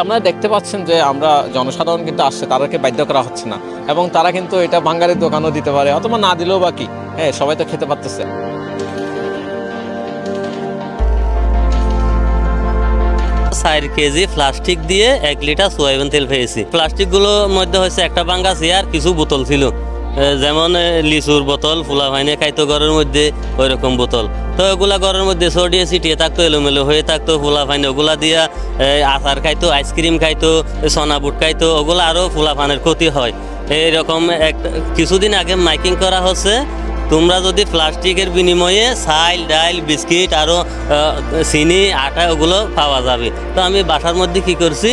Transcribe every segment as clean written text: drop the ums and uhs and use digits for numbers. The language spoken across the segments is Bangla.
আপনারা দেখতে পাচ্ছেন যে আমরা জনসাধারণ কিন্তু আসছে, তাদেরকে বাধ্য করা হচ্ছে না, এবং তারা কিন্তু এটা বাঙালির দোকানও দিতে পারে, অথবা না দিলেও বাকি, হ্যাঁ সবাই তো খেতে পারতেছে। 4 কেজি প্লাস্টিক দিয়ে 1 লিটার সয়াবিন তেল পেয়েছি। প্লাস্টিকগুলোর মধ্যে হচ্ছে একটা ভাঙ্গা চেয়ার, কিছু বোতল ছিল, যেমন লিচুর বোতল, ফুলা ভাইনে খাইতো ঘরের মধ্যে ওই রকম বোতল। তো ওগুলা ঘরের মধ্যে ছড়িয়ে ছিটিয়ে থাকতো, এলোমেলো হয়ে থাকতো। ফুলা ভাইনে ওগুলা দিয়া আচার খাইতো, আইসক্রিম খাইতো, সোনা বুট খাইতো, ওগুলো আরও ফুলা ফানের ক্ষতি হয়। এইরকম কিছুদিন আগে মাইকিং করা হচ্ছে, তোমরা যদি প্লাস্টিকের বিনিময়ে চাল, ডাল, বিস্কিট আরও চিনি, আটা ওগুলো পাওয়া যাবে। তো আমি বাসার মধ্যে কি করছি,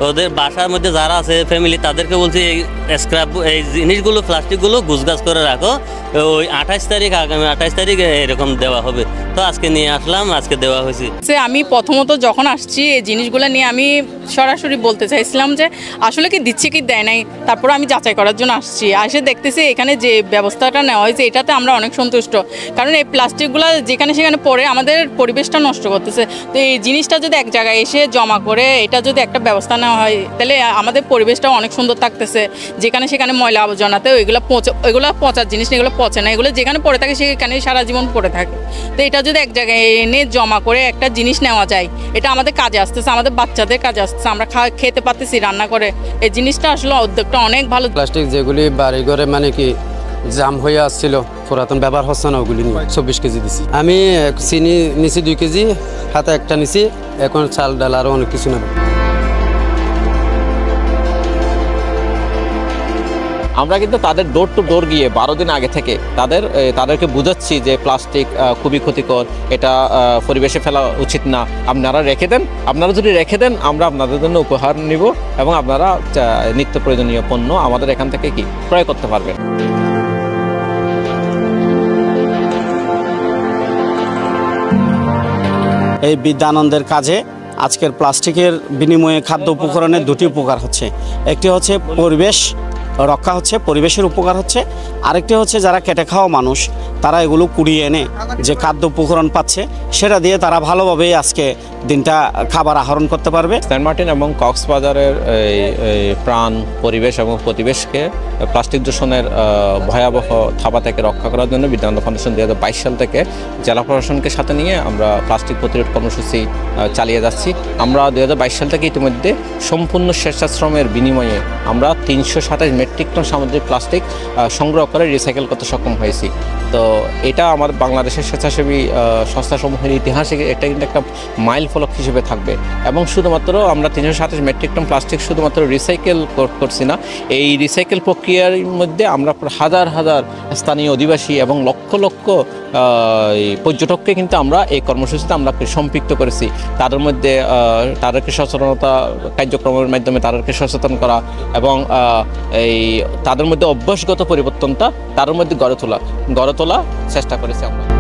ওদের বাসার মধ্যে যারা আছে ফ্যামিলি, তাদেরকে বলছি এই স্ক্র্যাপ, এই জিনিসগুলো, প্লাস্টিকগুলো গুছগাছ করে রাখো, ওই 28 তারিখ, আগামী 28 তারিখ এরকম দেওয়া হবে। তো আজকে নিয়ে আসলাম, আজকে দেওয়া হয়েছে। আমি প্রথমত যখন আসছি এই জিনিসগুলো নিয়ে আমি সরাসরি বলতে চাইছিলাম যে আসলে কি দিচ্ছে কি দেয় নাই, তারপর আমি যাচাই করার জন্য আসছি। এসে দেখতেছি এখানে যে ব্যবস্থাটা নেওয়া হয়েছে এটাতে আমরা অনেক সন্তুষ্ট, কারণ এই প্লাস্টিকগুলো যেখানে সেখানে পড়ে আমাদের পরিবেশটা নষ্ট করতেছে। তো এই জিনিসটা যদি এক জায়গায় এসে জমা করে এটা যদি একটা ব্যবস্থা নেওয়া হয়, তাহলে আমাদের পরিবেশটাও অনেক সুন্দর থাকতেছে। যেখানে সেখানে ময়লা আবর্জনাতে ওইগুলো পচার জিনিস, এগুলো পচে না, এগুলো যেখানে পড়ে থাকে সেখানে সারা জীবন পড়ে থাকে। তো এটা যদি এক জায়গায় এনে জমা করে একটা জিনিস নেওয়া যায়, এটা আমাদের কাজে আসতেছে, আমাদের বাচ্চাদের কাজে আসতেছে, আমরা খেতে পারতেছি রান্না করে। এই জিনিসটা আসলে উদ্যোগটা অনেক ভালো। প্লাস্টিক যেগুলি বাড়ি ঘরে মানে কি জাম হয়ে আসছিল, পুরাতন ব্যবহার হচ্ছে না, ওগুলি নিয়ে 24 কেজি দিছি। আমি চিনি নিছি 2 কেজি, হাতে একটা নিছি, এখন চাল ডাল আরও অনেক কিছু নেব। আমরা কিন্তু তাদের ডোর টু ডোর গিয়ে 12 দিন আগে থেকে তাদেরকে বুঝাচ্ছি যে প্লাস্টিক খুবই ক্ষতিকর, এটা পরিবেশে ফেলা উচিত না, আপনারা রেখে দেন। আপনারা যদি রেখে দেন আমরা আপনাদের জন্য উপহার নিব, এবং আপনারা নিত্য প্রয়োজনীয় পণ্য আমাদের এখান থেকে কি ক্রয় করতে পারবেন। এই বিদ্যানন্দের কাজে আজকের প্লাস্টিকের বিনিময়ে খাদ্য উপকরণের 2টি উপকার হচ্ছে। একটি হচ্ছে পরিবেশ রক্ষা হচ্ছে, পরিবেশের উপকার হচ্ছে, আরেকটি হচ্ছে যারা কেটে খাওয়া মানুষ তারা এগুলো কুড়িয়ে এনে যে খাদ্য উপকরণ পাচ্ছে সেটা দিয়ে তারা ভালোভাবেই আজকে দিনটা খাবার আহরণ করতে পারবে। সেন্ট মার্টিন এবং কক্সবাজারের প্রাণ, পরিবেশ এবং প্রতিবেশকে প্লাস্টিক দূষণের ভয়াবহ থাবা থেকে রক্ষা করার জন্য বিদ্যানন্দ ফাউন্ডেশন 2022 সাল থেকে জেলা প্রশাসনকে সাথে নিয়ে আমরা প্লাস্টিক প্রতিরোধ কর্মসূচি চালিয়ে যাচ্ছি। আমরা 2022 সাল থেকে ইতিমধ্যে সম্পূর্ণ স্বেচ্ছাশ্রমের বিনিময়ে আমরা 327 মেট্রিক টন সামুদ্রিক প্লাস্টিক সংগ্রহ করে রিসাইকেল করতে সক্ষম হয়েছি। তো এটা আমার বাংলাদেশের স্বেচ্ছাসেবী সংস্থাসমূহের ইতিহাসে এটা কিন্তু একটা মাইল ফলক হিসেবে থাকবে। এবং শুধুমাত্র আমরা 327 মেট্রিক টন প্লাস্টিক শুধুমাত্র রিসাইকেল করছি না, এই রিসাইকেল প্রক্রিয়ার মধ্যে আমরা হাজার হাজার স্থানীয় অধিবাসী এবং লক্ষ লক্ষ পর্যটককে কিন্তু আমরা এই কর্মসূচিতে আমরা সম্পৃক্ত করেছি। তাদের মধ্যে তাদেরকে সচেতনতা কার্যক্রমের মাধ্যমে তাদেরকে সচেতন করা এবং তাদের মধ্যে অভ্যাসগত পরিবর্তনটা তাদের মধ্যে গড়ে তোলা চেষ্টা করেছি আমরা।